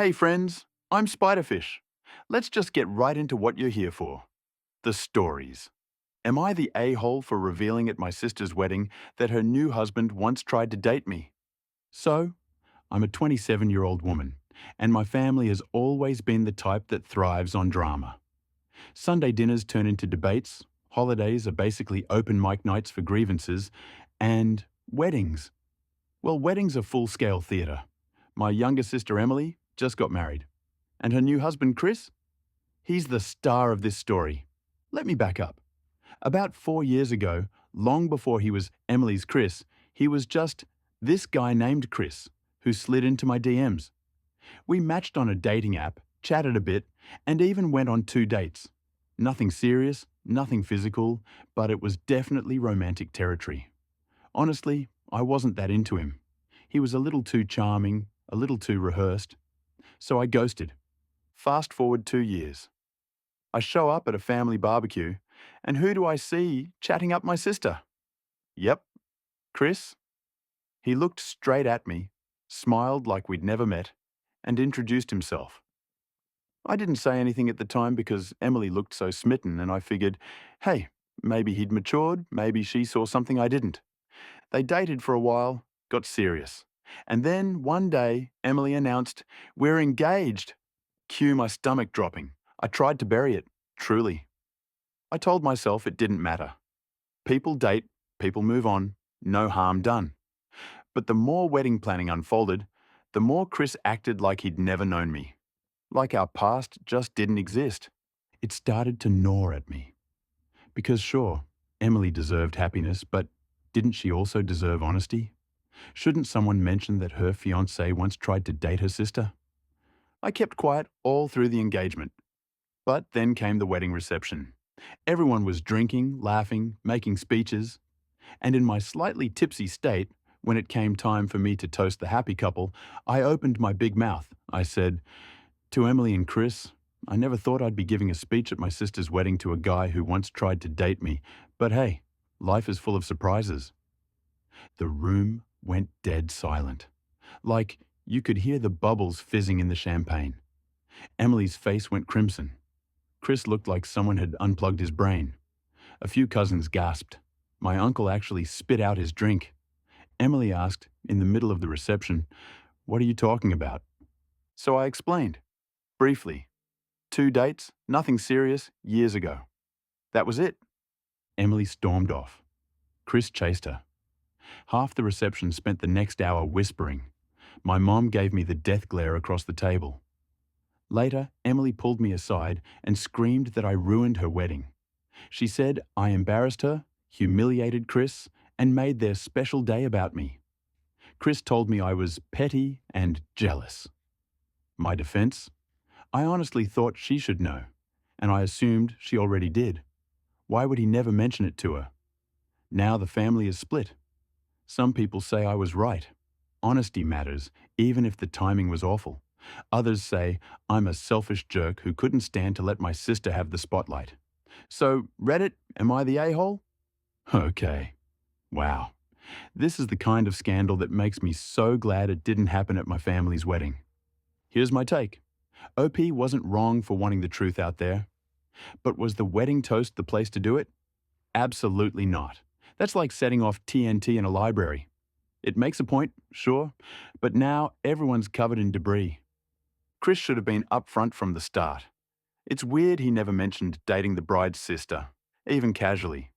Hey friends, I'm SpiderFish. Let's just get right into what you're here for. The stories. Am I the a-hole for revealing at my sister's wedding that her new husband once tried to date me? So, I'm a 27-year-old woman, and my family has always been the type that thrives on drama. Sunday dinners turn into debates, holidays are basically open mic nights for grievances, and weddings. Well, weddings are full-scale theatre. My younger sister Emily just got married. And her new husband Chris? He's the star of this story. Let me back up. About 4 years ago, long before he was Emily's Chris, he was just this guy named Chris, who slid into my DMs. We matched on a dating app, chatted a bit, and even went on 2 dates. Nothing serious, nothing physical, but it was definitely romantic territory. Honestly, I wasn't that into him. He was a little too charming, a little too rehearsed. So I ghosted. Fast forward 2 years. I show up at a family barbecue, and who do I see chatting up my sister? Yep, Chris. He looked straight at me, smiled like we'd never met, and introduced himself. I didn't say anything at the time because Emily looked so smitten, and I figured, hey, maybe he'd matured, maybe she saw something I didn't. They dated for a while, got serious. And then, one day, Emily announced, we're engaged. Cue my stomach dropping. I tried to bury it, truly. I told myself it didn't matter. People date, people move on, no harm done. But the more wedding planning unfolded, the more Chris acted like he'd never known me. Like our past just didn't exist. It started to gnaw at me. Because sure, Emily deserved happiness, but didn't she also deserve honesty? Shouldn't someone mention that her fiancé once tried to date her sister? I kept quiet all through the engagement. But then came the wedding reception. Everyone was drinking, laughing, making speeches. And in my slightly tipsy state, when it came time for me to toast the happy couple, I opened my big mouth. I said, to Emily and Chris, I never thought I'd be giving a speech at my sister's wedding to a guy who once tried to date me. But hey, life is full of surprises. The room went dead silent. Like you could hear the bubbles fizzing in the champagne. Emily's face went crimson. Chris looked like someone had unplugged his brain. A few cousins gasped. My uncle actually spit out his drink. Emily asked, in the middle of the reception, what are you talking about? So I explained, briefly. 2 dates, nothing serious, years ago. That was it. Emily stormed off. Chris chased her. Half the reception spent the next hour whispering. My mom gave me the death glare across the table. Later, Emily pulled me aside and screamed that I ruined her wedding. She said I embarrassed her, humiliated Chris, and made their special day about me. Chris told me I was petty and jealous. My defense? I honestly thought she should know, and I assumed she already did. Why would he never mention it to her? Now the family is split. Some people say I was right. Honesty matters, even if the timing was awful. Others say I'm a selfish jerk who couldn't stand to let my sister have the spotlight. So, Reddit, am I the a-hole? Okay. Wow. This is the kind of scandal that makes me so glad it didn't happen at my family's wedding. Here's my take. OP wasn't wrong for wanting the truth out there. But was the wedding toast the place to do it? Absolutely not. That's like setting off TNT in a library. It makes a point, sure, but now everyone's covered in debris. Chris should have been upfront from the start. It's weird he never mentioned dating the bride's sister, even casually.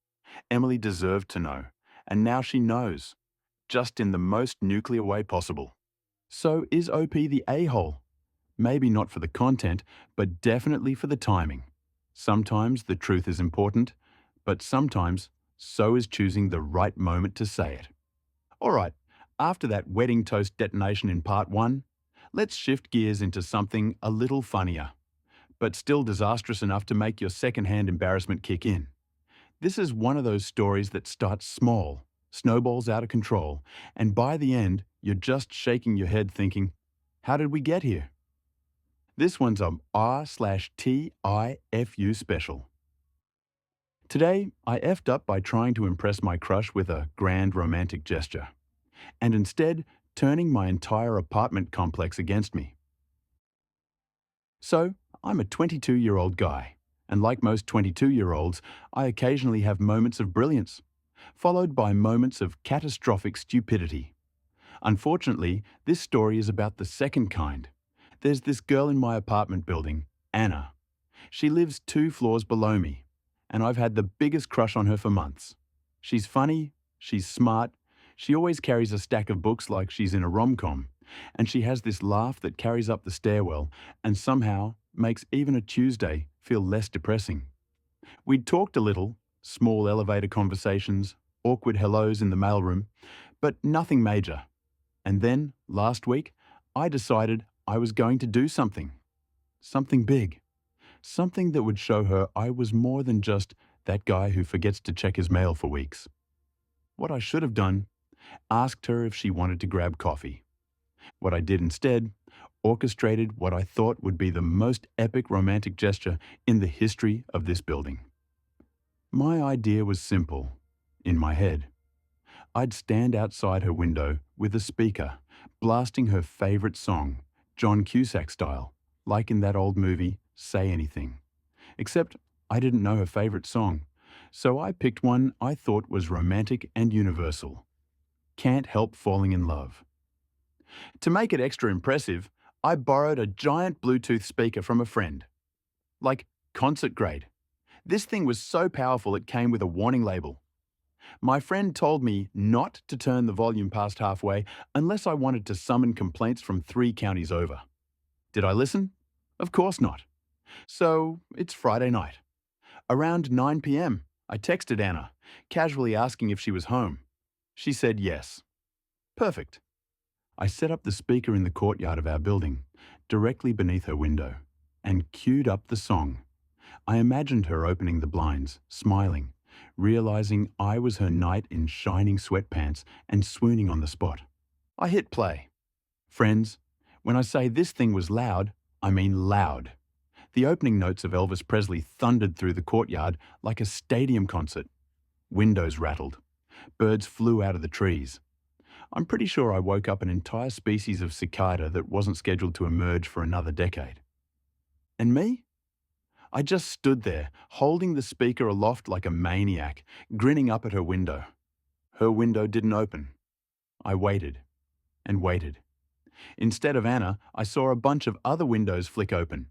Emily deserved to know, and now she knows, just in the most nuclear way possible. So is OP the a-hole? Maybe not for the content, but definitely for the timing. Sometimes the truth is important, but sometimes so is choosing the right moment to say it. All right, after that wedding toast detonation in part 1, let's shift gears into something a little funnier, but still disastrous enough to make your second-hand embarrassment kick in. This is one of those stories that starts small, snowballs out of control, and by the end, you're just shaking your head thinking, how did we get here? This one's a R/TIFU special. Today, I effed up by trying to impress my crush with a grand romantic gesture, and instead turning my entire apartment complex against me. So, I'm a 22-year-old guy, and like most 22-year-olds, I occasionally have moments of brilliance, followed by moments of catastrophic stupidity. Unfortunately, this story is about the second kind. There's this girl in my apartment building, Anna. She lives 2 floors below me, and I've had the biggest crush on her for months. She's funny, she's smart, she always carries a stack of books like she's in a rom-com, and she has this laugh that carries up the stairwell and somehow makes even a Tuesday feel less depressing. We'd talked a little, small elevator conversations, awkward hellos in the mailroom, but nothing major. And then, last week, I decided I was going to do something. Something big. Something that would show her I was more than just that guy who forgets to check his mail for weeks. What I should have done, asked her if she wanted to grab coffee. What I did instead, orchestrated what I thought would be the most epic romantic gesture in the history of this building. My idea was simple, in my head. I'd stand outside her window with a speaker, blasting her favorite song, John Cusack style, like in that old movie, Say Anything. Except I didn't know her favorite song, so I picked one I thought was romantic and universal. Can't Help Falling in Love. To make it extra impressive, I borrowed a giant Bluetooth speaker from a friend. Like, concert grade. This thing was so powerful it came with a warning label. My friend told me not to turn the volume past halfway unless I wanted to summon complaints from 3 counties over. Did I listen? Of course not. So, it's Friday night. Around 9 p.m., I texted Anna, casually asking if she was home. She said yes. Perfect. I set up the speaker in the courtyard of our building, directly beneath her window, and queued up the song. I imagined her opening the blinds, smiling, realizing I was her knight in shining sweatpants and swooning on the spot. I hit play. Friends, when I say this thing was loud, I mean loud. The opening notes of Elvis Presley thundered through the courtyard like a stadium concert. Windows rattled. Birds flew out of the trees. I'm pretty sure I woke up an entire species of cicada that wasn't scheduled to emerge for another decade. And me? I just stood there, holding the speaker aloft like a maniac, grinning up at her window. Her window didn't open. I waited and waited. Instead of Anna, I saw a bunch of other windows flick open.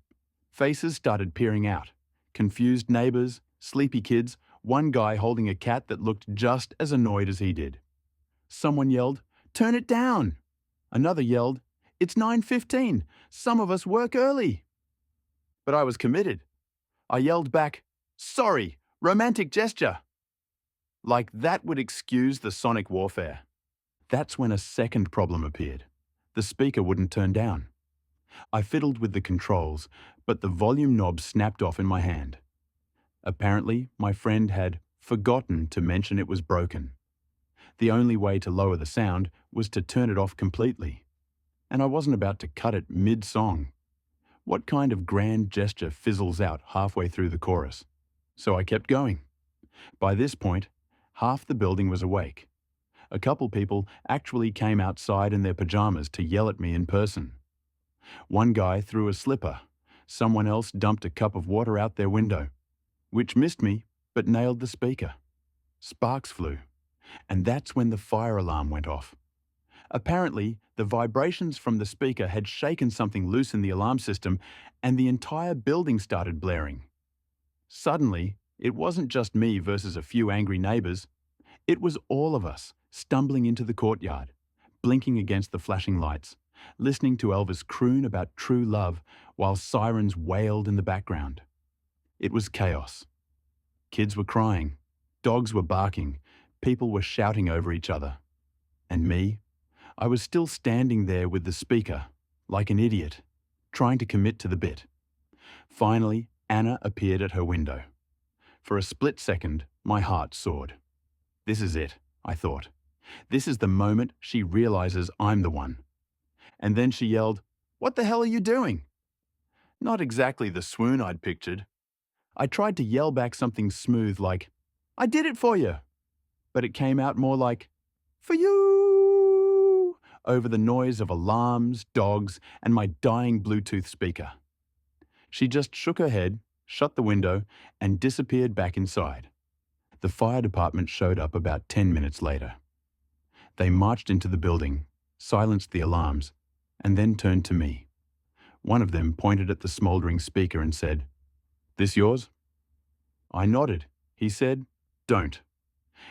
Faces started peering out. Confused neighbors, sleepy kids, one guy holding a cat that looked just as annoyed as he did. Someone yelled, "Turn it down!" Another yelled, "It's 9:15. Some of us work early." But I was committed. I yelled back, "Sorry, romantic gesture." Like that would excuse the sonic warfare. That's when a second problem appeared. The speaker wouldn't turn down. I fiddled with the controls, but the volume knob snapped off in my hand. Apparently, my friend had forgotten to mention it was broken. The only way to lower the sound was to turn it off completely. And I wasn't about to cut it mid-song. What kind of grand gesture fizzles out halfway through the chorus? So I kept going. By this point, half the building was awake. A couple people actually came outside in their pajamas to yell at me in person. One guy threw a slipper. Someone else dumped a cup of water out their window, which missed me but nailed the speaker. Sparks flew, and that's when the fire alarm went off. Apparently, the vibrations from the speaker had shaken something loose in the alarm system, and the entire building started blaring. Suddenly, it wasn't just me versus a few angry neighbors. It was all of us stumbling into the courtyard, blinking against the flashing lights, listening to Elvis croon about true love while sirens wailed in the background. It was chaos. Kids were crying, dogs were barking, people were shouting over each other. And me? I was still standing there with the speaker, like an idiot, trying to commit to the bit. Finally, Anna appeared at her window. For a split second, my heart soared. This is it, I thought. This is the moment she realizes I'm the one. And then she yelled, "What the hell are you doing?" Not exactly the swoon I'd pictured. I tried to yell back something smooth like, "I did it for you." But it came out more like, "For you," over the noise of alarms, dogs, and my dying Bluetooth speaker. She just shook her head, shut the window, and disappeared back inside. The fire department showed up about 10 minutes later. They marched into the building, silenced the alarms, and then turned to me. One of them pointed at the smoldering speaker and said, "This yours?" I nodded. He said, "Don't."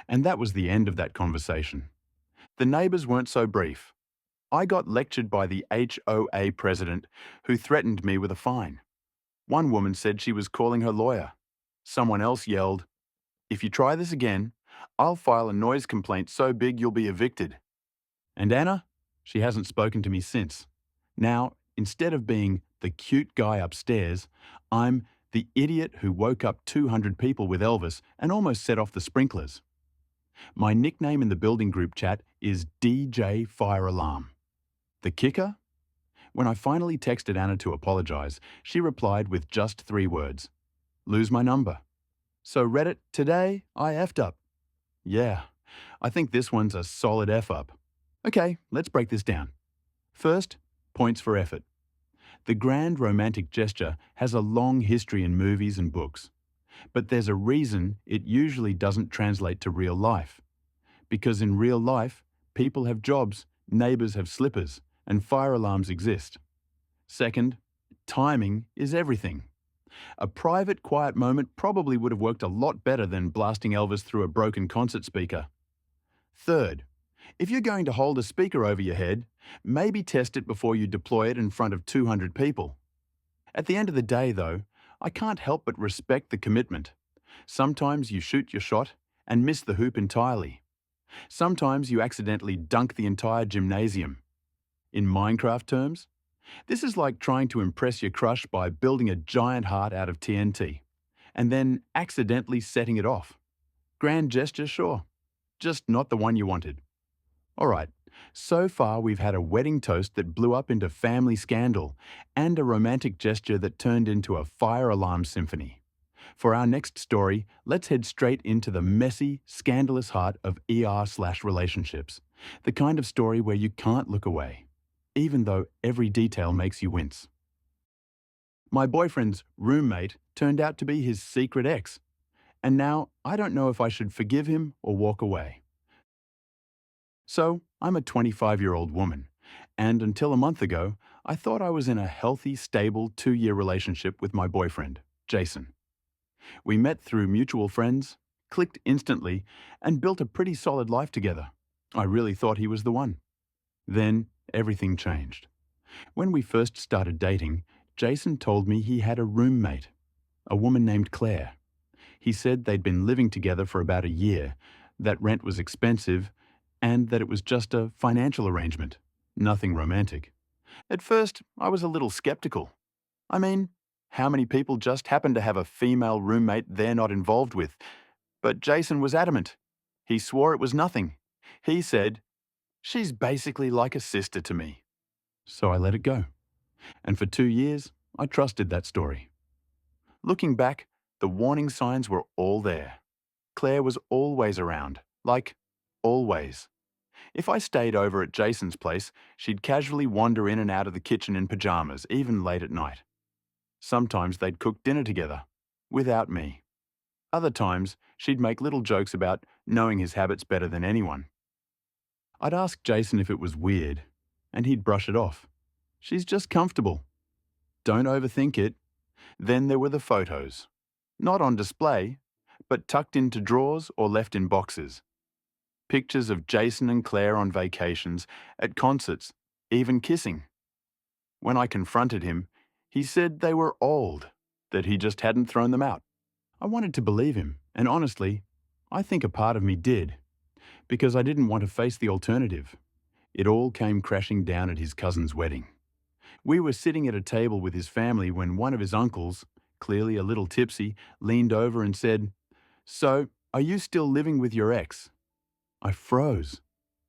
And that was the end of that conversation. The neighbours weren't so brief. I got lectured by the HOA president, who threatened me with a fine. One woman said she was calling her lawyer. Someone else yelled, "If you try this again, I'll file a noise complaint so big you'll be evicted." And Anna? She hasn't spoken to me since. Now, instead of being the cute guy upstairs, I'm the idiot who woke up 200 people with Elvis and almost set off the sprinklers. My nickname in the building group chat is DJ Fire Alarm. The kicker? When I finally texted Anna to apologize, she replied with just 3 words. "Lose my number." So Reddit, today I effed up. Yeah, I think this one's a solid F up. Okay, let's break this down. First, points for effort. The grand romantic gesture has a long history in movies and books. But there's a reason it usually doesn't translate to real life. Because in real life, people have jobs, neighbours have slippers, and fire alarms exist. Second, timing is everything. A private, quiet moment probably would have worked a lot better than blasting Elvis through a broken concert speaker. Third, if you're going to hold a speaker over your head, maybe test it before you deploy it in front of 200 people. At the end of the day, though, I can't help but respect the commitment. Sometimes you shoot your shot and miss the hoop entirely. Sometimes you accidentally dunk the entire gymnasium. In Minecraft terms, this is like trying to impress your crush by building a giant heart out of TNT, and then accidentally setting it off. Grand gesture, sure, just not the one you wanted. All right, so far we've had a wedding toast that blew up into family scandal and a romantic gesture that turned into a fire alarm symphony. For our next story, let's head straight into the messy, scandalous heart of ER/relationships, the kind of story where you can't look away, even though every detail makes you wince. My boyfriend's roommate turned out to be his secret ex, and now I don't know if I should forgive him or walk away. So, I'm a 25-year-old woman, and until a month ago, I thought I was in a healthy, stable 2-year relationship with my boyfriend, Jason. We met through mutual friends, clicked instantly, and built a pretty solid life together. I really thought he was the one. Then, everything changed. When we first started dating, Jason told me he had a roommate, a woman named Claire. He said they'd been living together for about a year, that rent was expensive, and that it was just a financial arrangement, nothing romantic. At first, I was a little skeptical. I mean, how many people just happen to have a female roommate they're not involved with? But Jason was adamant. He swore it was nothing. He said, "She's basically like a sister to me." So I let it go. And for 2 years, I trusted that story. Looking back, the warning signs were all there. Claire was always around, like, always. If I stayed over at Jason's place, she'd casually wander in and out of the kitchen in pajamas, even late at night. Sometimes they'd cook dinner together, without me. Other times, she'd make little jokes about knowing his habits better than anyone. I'd ask Jason if it was weird, and he'd brush it off. "She's just comfortable. Don't overthink it." Then there were the photos. Not on display, but tucked into drawers or left in boxes. Pictures of Jason and Claire on vacations, at concerts, even kissing. When I confronted him, he said they were old, that he just hadn't thrown them out. I wanted to believe him, and honestly, I think a part of me did, because I didn't want to face the alternative. It all came crashing down at his cousin's wedding. We were sitting at a table with his family when one of his uncles, clearly a little tipsy, leaned over and said, "So, are you still living with your ex?" I froze.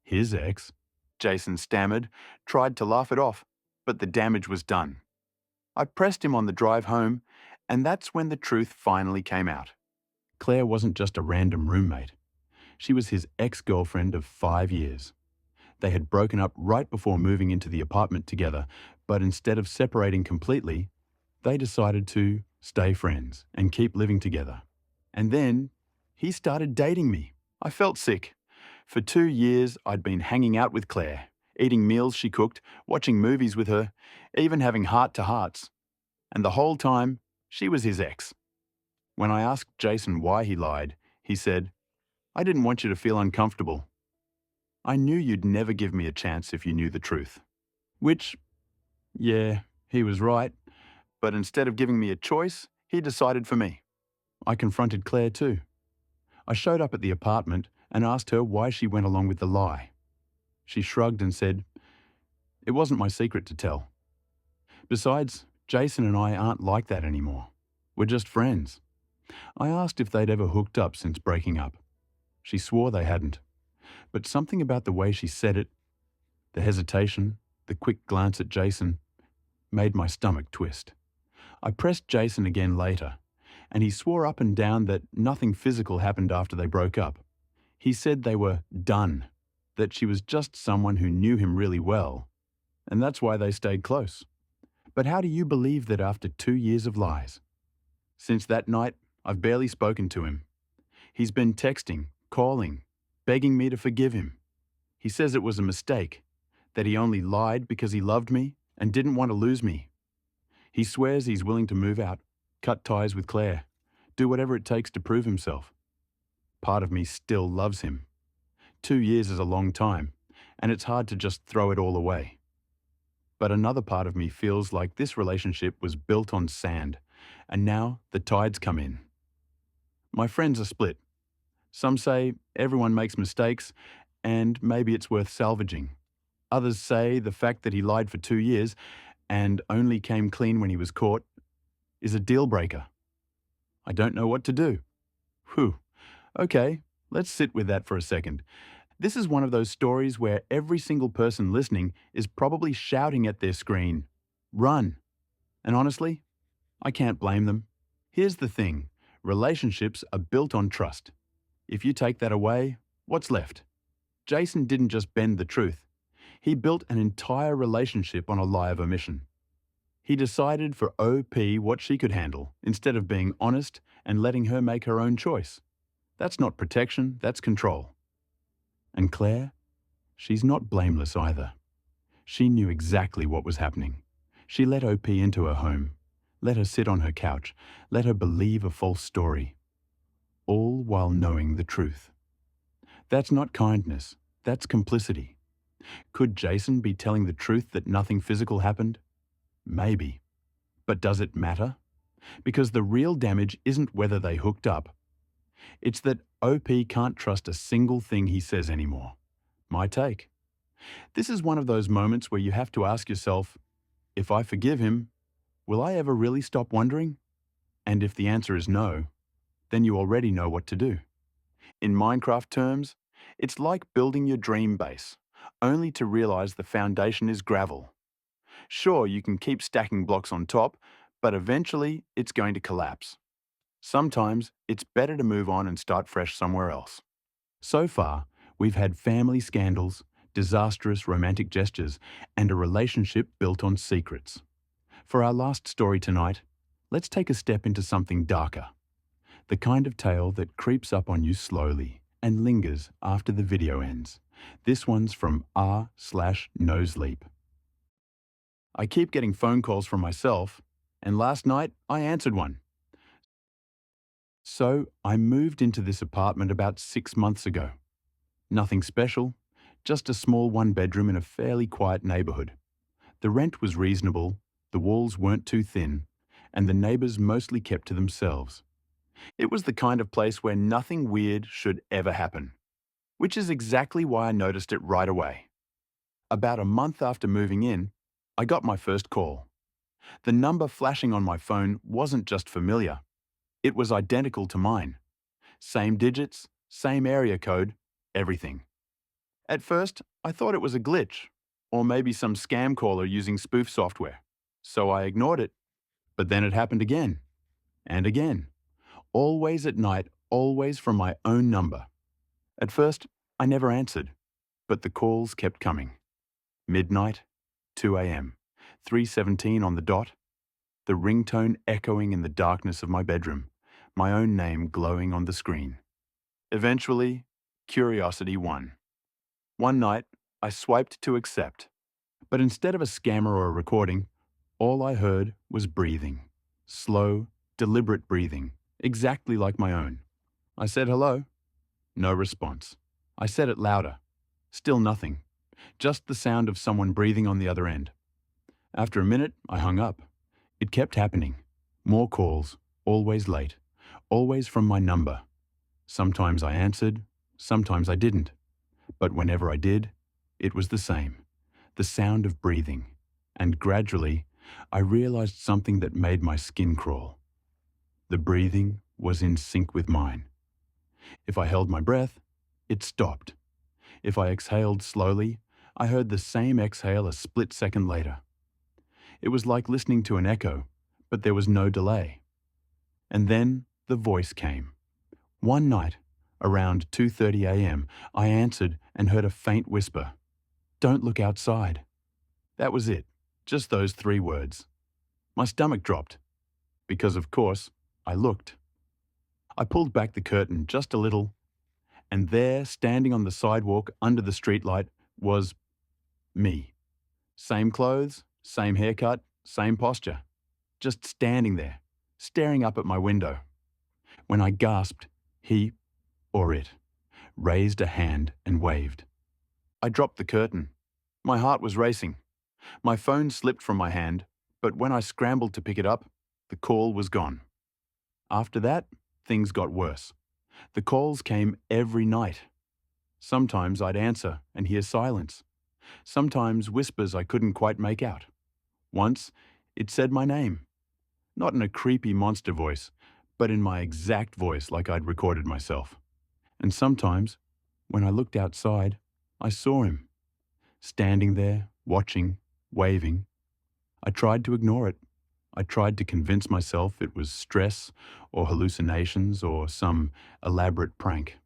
"His ex?" Jason stammered, tried to laugh it off, but the damage was done. I pressed him on the drive home, and that's when the truth finally came out. Claire wasn't just a random roommate. She was his ex-girlfriend of 5 years. They had broken up right before moving into the apartment together, but instead of separating completely, They decided to stay friends and keep living together. And then he started dating me. I felt sick. For 2 years, I'd been hanging out with Claire, eating meals she cooked, watching movies with her, even having heart-to-hearts. And the whole time, she was his ex. When I asked Jason why he lied, he said, "I didn't want you to feel uncomfortable. I knew you'd never give me a chance if you knew the truth." Which, yeah, he was right. But instead of giving me a choice, he decided for me. I confronted Claire too. I showed up at the apartment and asked her why she went along with the lie. She shrugged and said, "It wasn't my secret to tell. Besides, Jason and I aren't like that anymore. We're just friends." I asked if they'd ever hooked up since breaking up. She swore they hadn't. But something about the way she said it, the hesitation, the quick glance at Jason, made my stomach twist. I pressed Jason again later, and he swore up and down that nothing physical happened after they broke up. He said they were done, that she was just someone who knew him really well, and that's why they stayed close. But how do you believe that after 2 years of lies? Since that night, I've barely spoken to him. He's been texting, calling, begging me to forgive him. He says it was a mistake, that he only lied because he loved me and didn't want to lose me. He swears he's willing to move out, cut ties with Claire, do whatever it takes to prove himself. Part of me still loves him. 2 years is a long time, and it's hard to just throw it all away. But another part of me feels like this relationship was built on sand, and now the tides come in. My friends are split. Some say everyone makes mistakes, and maybe it's worth salvaging. Others say the fact that he lied for 2 years and only came clean when he was caught is a deal breaker. I don't know what to do. Whew. Okay, let's sit with that for a second. This is one of those stories where every single person listening is probably shouting at their screen, "Run!" And honestly, I can't blame them. Here's the thing, relationships are built on trust. If you take that away, what's left? Jason didn't just bend the truth. He built an entire relationship on a lie of omission. He decided for OP what she could handle, instead of being honest and letting her make her own choice. That's not protection, that's control. And Claire? She's not blameless either. She knew exactly what was happening. She let OP into her home, let her sit on her couch, let her believe a false story, all while knowing the truth. That's not kindness, that's complicity. Could Jason be telling the truth that nothing physical happened? Maybe. But does it matter? Because the real damage isn't whether they hooked up. It's that OP can't trust a single thing he says anymore. My take. This is one of those moments where you have to ask yourself, if I forgive him, will I ever really stop wondering? And if the answer is no, then you already know what to do. In Minecraft terms, it's like building your dream base, only to realize the foundation is gravel. Sure, you can keep stacking blocks on top, but eventually it's going to collapse. Sometimes it's better to move on and start fresh somewhere else. So far, we've had family scandals, disastrous romantic gestures, and a relationship built on secrets. For our last story tonight, let's take a step into something darker. The kind of tale that creeps up on you slowly and lingers after the video ends. This one's from r/nosleep. I keep getting phone calls from myself, and last night I answered one. So I moved into this apartment about 6 months ago. Nothing special, just a small one-bedroom in a fairly quiet neighborhood. The rent was reasonable, the walls weren't too thin, and the neighbors mostly kept to themselves. It was the kind of place where nothing weird should ever happen, which is exactly why I noticed it right away. About a month after moving in, I got my first call. The number flashing on my phone wasn't just familiar. It was identical to mine. Same digits, same area code, everything. At first, I thought it was a glitch, or maybe some scam caller using spoof software. So I ignored it. But then it happened again, and again. Always at night, always from my own number. At first, I never answered, but the calls kept coming. Midnight, 2 a.m., 3:17 on the dot. the ringtone echoing in the darkness of my bedroom, my own name glowing on the screen. Eventually, curiosity won. One night, I swiped to accept, but instead of a scammer or a recording, all I heard was breathing. Slow, deliberate breathing, exactly like my own. I said hello. No response. I said it louder. Still nothing. Just the sound of someone breathing on the other end. After a minute, I hung up. It kept happening. More calls, always late, always from my number. Sometimes I answered, sometimes I didn't. But whenever I did, it was the same. The sound of breathing. And gradually, I realized something that made my skin crawl. The breathing was in sync with mine. If I held my breath, it stopped. If I exhaled slowly, I heard the same exhale a split second later. It was like listening to an echo, but there was no delay. And then the voice came. One night, around 2:30 a.m., I answered and heard a faint whisper. "Don't look outside." That was it, just those 3 words. My stomach dropped, because of course, I looked. I pulled back the curtain just a little, and there, standing on the sidewalk under the streetlight, was me. Same clothes, same haircut, same posture. Just standing there, staring up at my window. When I gasped, he, or it, raised a hand and waved. I dropped the curtain. My heart was racing. My phone slipped from my hand, but when I scrambled to pick it up, the call was gone. After that, things got worse. The calls came every night. Sometimes I'd answer and hear silence. Sometimes whispers I couldn't quite make out. Once, it said my name. Not in a creepy monster voice, but in my exact voice like I'd recorded myself. And sometimes, when I looked outside, I saw him. Standing there, watching, waving. I tried to ignore it. I tried to convince myself it was stress or hallucinations or some elaborate prank.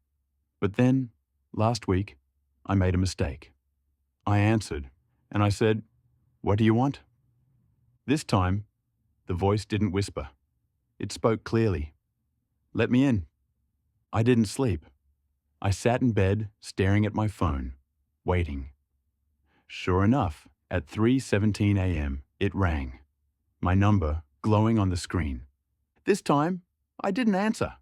But then, last week, I made a mistake. I answered, and I said, "What do you want?" This time, the voice didn't whisper. It spoke clearly. "Let me in." I didn't sleep. I sat in bed, staring at my phone, waiting. Sure enough, at 3:17 a.m., it rang. My number glowing on the screen. This time, I didn't answer.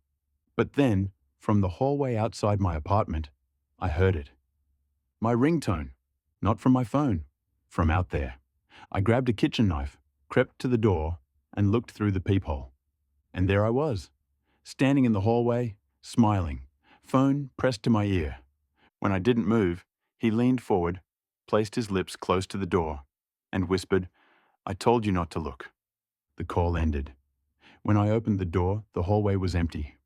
But then, from the hallway outside my apartment, I heard it. My ringtone, not from my phone, from out there. I grabbed a kitchen knife, crept to the door, and looked through the peephole. And there I was, standing in the hallway, smiling, phone pressed to my ear. When I didn't move, he leaned forward, placed his lips close to the door, and whispered, "I told you not to look." The call ended. When I opened the door, the hallway was empty.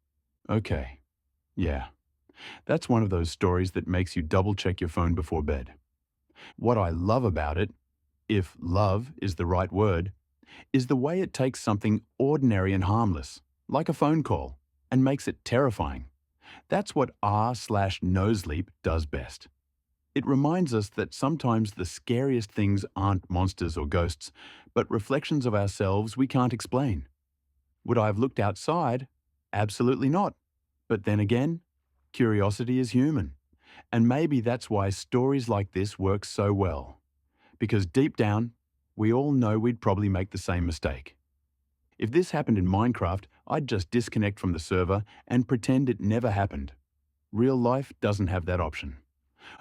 Okay. Yeah. That's one of those stories that makes you double-check your phone before bed. What I love about it, if love is the right word, is the way it takes something ordinary and harmless, like a phone call, and makes it terrifying. That's what r/nosleep does best. It reminds us that sometimes the scariest things aren't monsters or ghosts, but reflections of ourselves we can't explain. Would I have looked outside? Absolutely not. But then again, curiosity is human. And maybe that's why stories like this work so well. Because deep down, we all know we'd probably make the same mistake. If this happened in Minecraft, I'd just disconnect from the server and pretend it never happened. Real life doesn't have that option.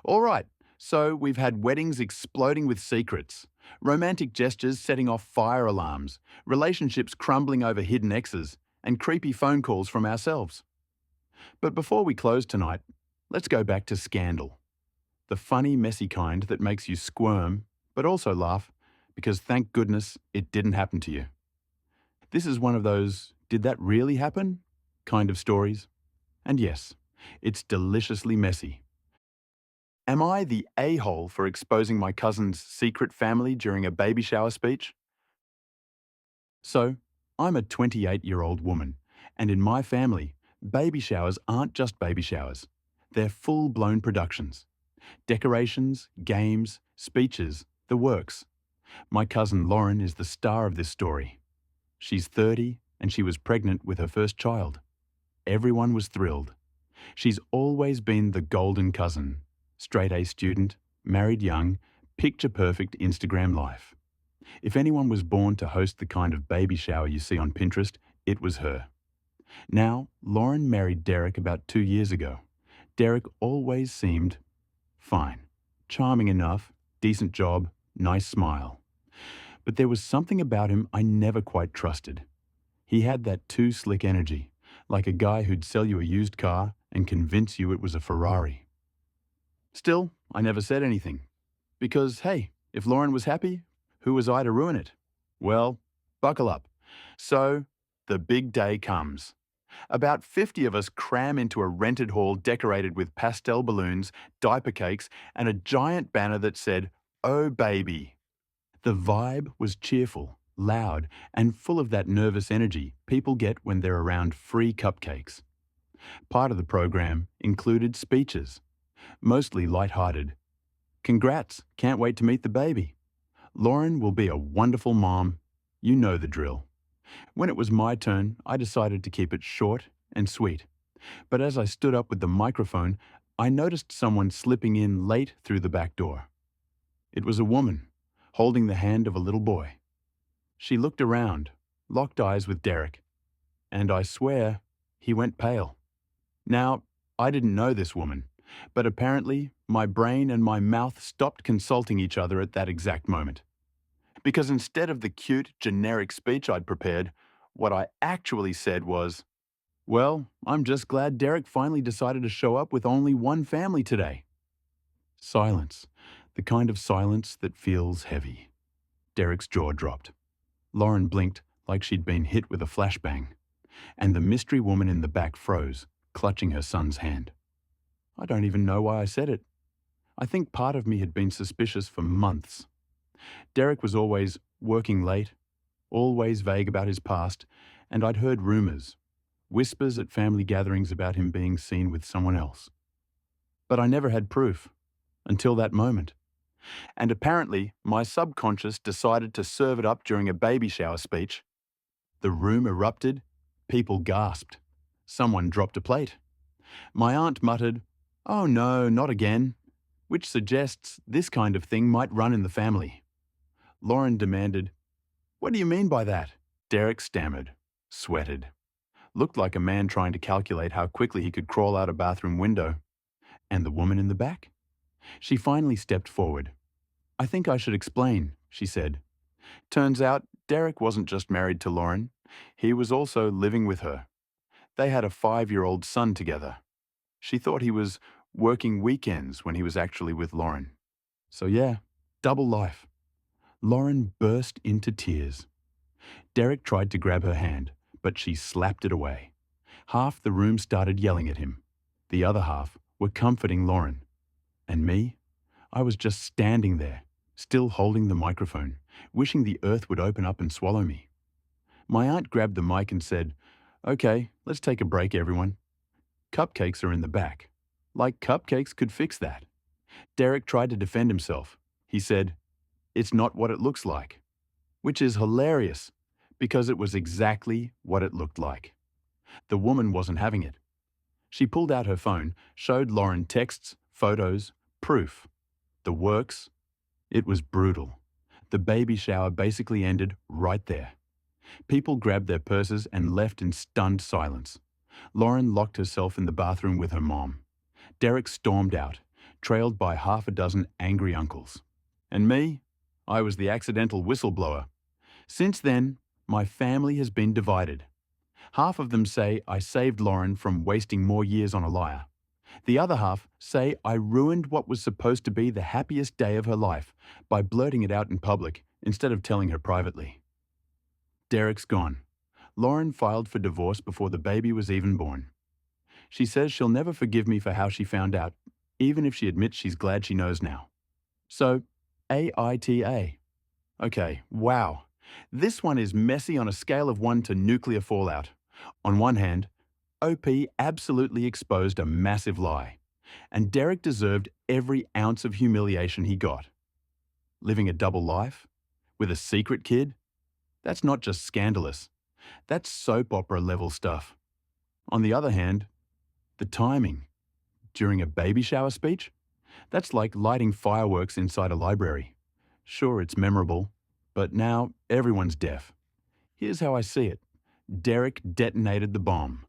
All right, so we've had weddings exploding with secrets, romantic gestures setting off fire alarms, relationships crumbling over hidden exes, and creepy phone calls from ourselves. But before we close tonight, let's go back to Scandal. The funny, messy kind that makes you squirm, but also laugh, because thank goodness it didn't happen to you. This is one of those, did that really happen? Kind of stories. And yes, it's deliciously messy. Am I the a-hole for exposing my cousin's secret family during a baby shower speech? So, I'm a 28-year-old woman, and in my family, baby showers aren't just baby showers. They're full-blown productions. Decorations, games, speeches, the works. My cousin Lauren is the star of this story. She's 30 and she was pregnant with her first child. Everyone was thrilled. She's always been the golden cousin. Straight A student, married young, picture-perfect Instagram life. If anyone was born to host the kind of baby shower you see on Pinterest, it was her. Now, Lauren married Derek about 2 years ago. Derek always seemed fine. Charming enough, decent job, nice smile. But there was something about him I never quite trusted. He had that too slick energy, like a guy who'd sell you a used car and convince you it was a Ferrari. Still, I never said anything. Because, hey, if Lauren was happy, who was I to ruin it? Well, buckle up. So, the big day comes. About 50 of us cram into a rented hall decorated with pastel balloons, diaper cakes, and a giant banner that said, "Oh baby." The vibe was cheerful, loud, and full of that nervous energy people get when they're around free cupcakes. Part of the program included speeches, mostly light-hearted. "Congrats, can't wait to meet the baby. Lauren will be a wonderful mom. You know the drill." When it was my turn, I decided to keep it short and sweet. But as I stood up with the microphone, I noticed someone slipping in late through the back door. It was a woman, holding the hand of a little boy. She looked around, locked eyes with Derek, and I swear, he went pale. Now, I didn't know this woman, but apparently my brain and my mouth stopped consulting each other at that exact moment. Because instead of the cute, generic speech I'd prepared, what I actually said was, "Well, I'm just glad Derek finally decided to show up with only one family today." Silence. The kind of silence that feels heavy. Derek's jaw dropped. Lauren blinked like she'd been hit with a flashbang, and the mystery woman in the back froze, clutching her son's hand. I don't even know why I said it. I think part of me had been suspicious for months. Derek was always working late, always vague about his past, and I'd heard rumors, whispers at family gatherings about him being seen with someone else. But I never had proof, until that moment. And apparently, my subconscious decided to serve it up during a baby shower speech. The room erupted, people gasped. Someone dropped a plate. My aunt muttered, "Oh no, not again," which suggests this kind of thing might run in the family. Lauren demanded, "What do you mean by that?" Derek stammered, sweated, looked like a man trying to calculate how quickly he could crawl out a bathroom window. And the woman in the back? She finally stepped forward. "I think I should explain," she said. Turns out, Derek wasn't just married to Lauren. He was also living with her. They had a 5-year-old son together. She thought he was working weekends when he was actually with Lauren. So yeah, double life. Lauren burst into tears. Derek tried to grab her hand, but she slapped it away. Half the room started yelling at him. The other half were comforting Lauren. And me? I was just standing there, still holding the microphone, wishing the earth would open up and swallow me. My aunt grabbed the mic and said, "Okay, let's take a break, everyone. Cupcakes are in the back." Like cupcakes could fix that. Derek tried to defend himself. He said, "It's not what it looks like." Which is hilarious, because it was exactly what it looked like. The woman wasn't having it. She pulled out her phone, showed Lauren texts, photos, proof. The works. It was brutal. The baby shower basically ended right there. People grabbed their purses and left in stunned silence. Lauren locked herself in the bathroom with her mom. Derek stormed out, trailed by half a dozen angry uncles. And me? I was the accidental whistleblower. Since then, my family has been divided. Half of them say I saved Lauren from wasting more years on a liar. The other half say I ruined what was supposed to be the happiest day of her life by blurting it out in public instead of telling her privately. Derek's gone. Lauren filed for divorce before the baby was even born. She says she'll never forgive me for how she found out, even if she admits she's glad she knows now. So, AITA. Okay, wow. This one is messy on a scale of 1 to nuclear fallout. On one hand, OP absolutely exposed a massive lie, and Derek deserved every ounce of humiliation he got. Living a double life? With a secret kid? That's not just scandalous. That's soap opera level stuff. On the other hand, the timing during a baby shower speech? That's like lighting fireworks inside a library. Sure, it's memorable, but now everyone's deaf. Here's how I see it. Derek detonated the bomb.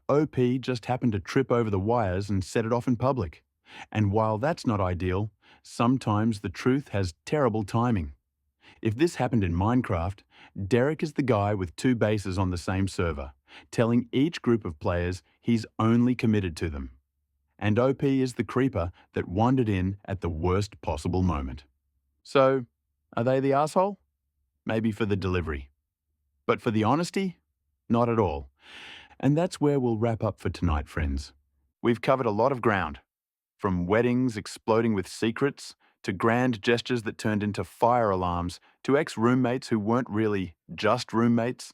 OP just happened to trip over the wires and set it off in public. And while that's not ideal, sometimes the truth has terrible timing. If this happened in Minecraft, Derek is the guy with two bases on the same server, telling each group of players he's only committed to them. And OP is the creeper that wandered in at the worst possible moment. So, are they the asshole? Maybe for the delivery. But for the honesty? Not at all. And that's where we'll wrap up for tonight, friends. We've covered a lot of ground. From weddings exploding with secrets, to grand gestures that turned into fire alarms, to ex-roommates who weren't really just roommates,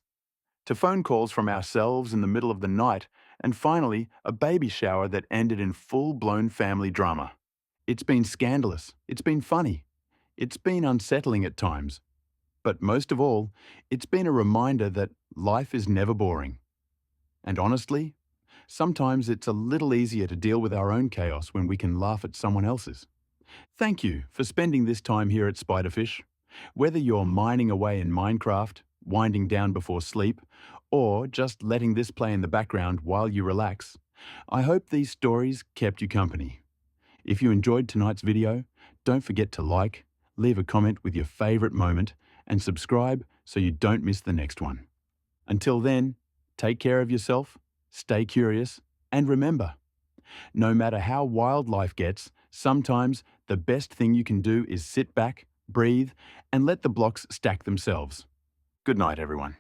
to phone calls from ourselves in the middle of the night, and finally, a baby shower that ended in full-blown family drama. It's been scandalous, it's been funny, it's been unsettling at times. But most of all, it's been a reminder that life is never boring. And honestly, sometimes it's a little easier to deal with our own chaos when we can laugh at someone else's. Thank you for spending this time here at SpiderFish. Whether you're mining away in Minecraft, winding down before sleep, or just letting this play in the background while you relax, I hope these stories kept you company. If you enjoyed tonight's video, don't forget to like, leave a comment with your favorite moment, and subscribe so you don't miss the next one. Until then, take care of yourself, stay curious, and remember, no matter how wild life gets, sometimes the best thing you can do is sit back, breathe, and let the blocks stack themselves. Good night, everyone.